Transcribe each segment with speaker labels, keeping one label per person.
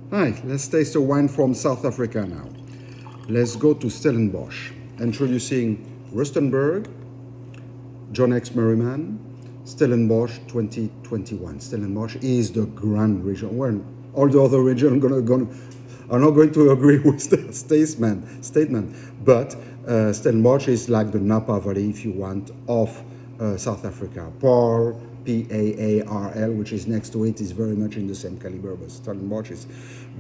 Speaker 1: Right, let's taste a wine from South Africa now. Let's go to Stellenbosch, introducing Rustenberg, John X. Merriman, Stellenbosch 2021. Stellenbosch is the grand region. Well, all the other regions are not going to agree with the statement, but Stellenbosch is like the Napa Valley, if you want, of South Africa. Paarl, Paarl, which is next to it, is very much in the same caliber, but Stellenbosch is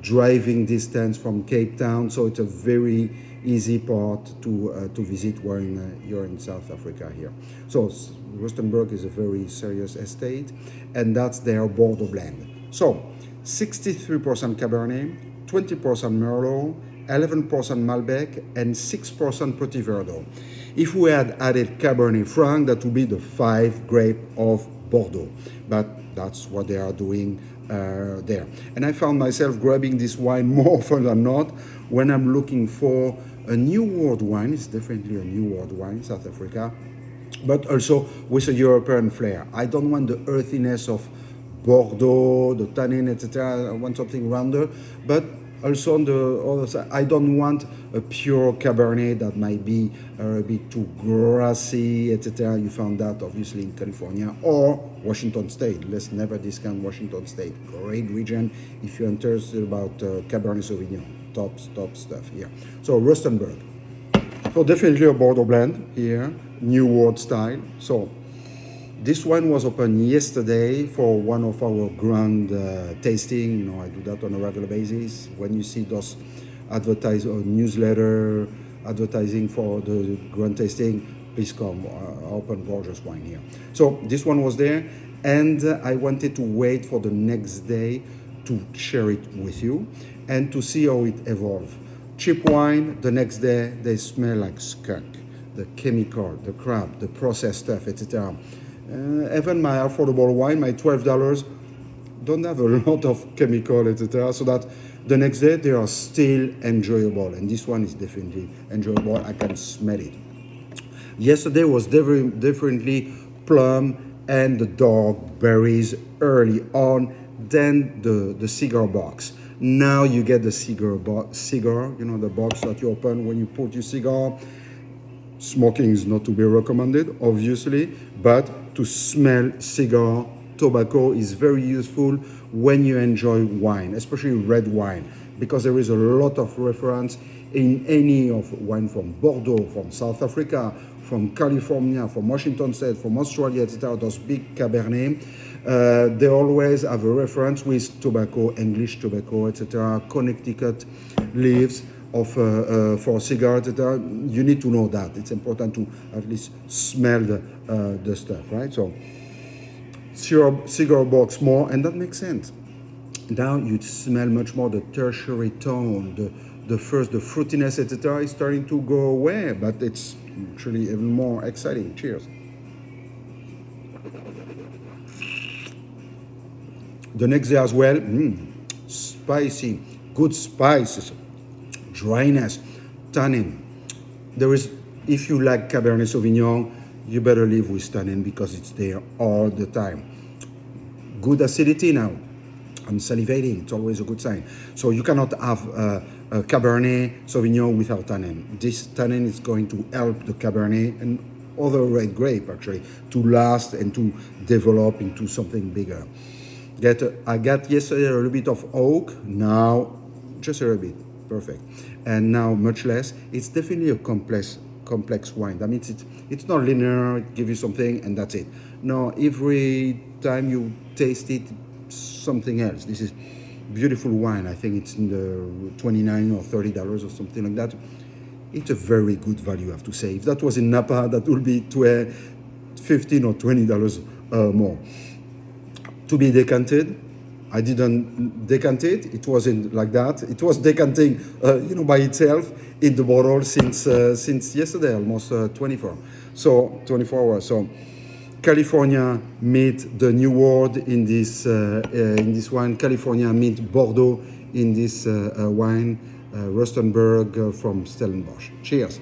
Speaker 1: driving distance from Cape Town, so it's a very easy part to visit when you're in South Africa here. So Rustenberg is a very serious estate, and that's their Bordeaux blend. So 63% Cabernet, 20% Merlot, 11% Malbec, and 6% Petit Verdot. If we had added Cabernet Franc, that would be the 5 grape of Bordeaux. But that's what they are doing there. And I found myself grabbing this wine more often than not when I'm looking for a New World wine. It's definitely a New World wine, South Africa, but also with a European flair. I don't want the earthiness of Bordeaux, the tannin, etc. I want something rounder, but also on the other side, I don't want a pure Cabernet that might be a bit too grassy, etc. You found that obviously in California or Washington State. Let's never discount Washington State. Great region if you're interested about Cabernet Sauvignon. Top stuff here. So Rustenberg. So definitely a Bordeaux blend here, New World style. So this wine was opened yesterday for one of our grand tasting. You know, I do that on a regular basis. When you see those newsletter advertising for the grand tasting, please come. Open gorgeous wine here. So this one was there, and I wanted to wait for the next day to share it with you and to see how it evolved. Cheap wine, the next day they smell like skunk. The chemical, the crap, the processed stuff, etc. Even my affordable wine, my $12, don't have a lot of chemical, etc. So that the next day they are still enjoyable. And this one is definitely enjoyable. I can smell it. Yesterday was differently plum and the dark berries early on, then the cigar box. Now you get the cigar, you know, the box that you open when you put your cigar. Smoking is not to be recommended, obviously, but to smell cigar tobacco is very useful when you enjoy wine, especially red wine, because there is a lot of reference in any of wine from Bordeaux, from South Africa, from California, from Washington State, from Australia, etc., those big Cabernet. They always have a reference with tobacco, English tobacco, etc., Connecticut leaves of for cigarettes, etc. You need to know that. It's important to at least smell the stuff, right? So cigar box more, and that makes sense. Now you smell much more the tertiary tone, the fruitiness, etc. is starting to go away, but it's actually even more exciting. Cheers. The next day as well, spicy, good spices, dryness, tannin. There is, if you like Cabernet Sauvignon, you better live with tannin because it's there all the time. Good acidity now. I'm salivating. It's always a good sign. So you cannot have a Cabernet Sauvignon without tannin. This tannin is going to help the Cabernet and other red grape actually to last and to develop into something bigger. I got yesterday a little bit of oak. Now just a little bit. Perfect. And now much less. It's definitely a complex wine. That means it's not linear. It gives you something and that's it. No, every time you taste it, something else. This is beautiful wine. I think it's in the $29 or $30 or something like that. It's a very good value, I have to say. If that was in Napa, that would be $15 or $20 more. To be decanted, I didn't decant it. It wasn't like that. It was decanting, by itself in the bottle since yesterday, almost 24 hours. So California meet the New World in this wine. California meet Bordeaux in this wine. Rustenberg from Stellenbosch. Cheers.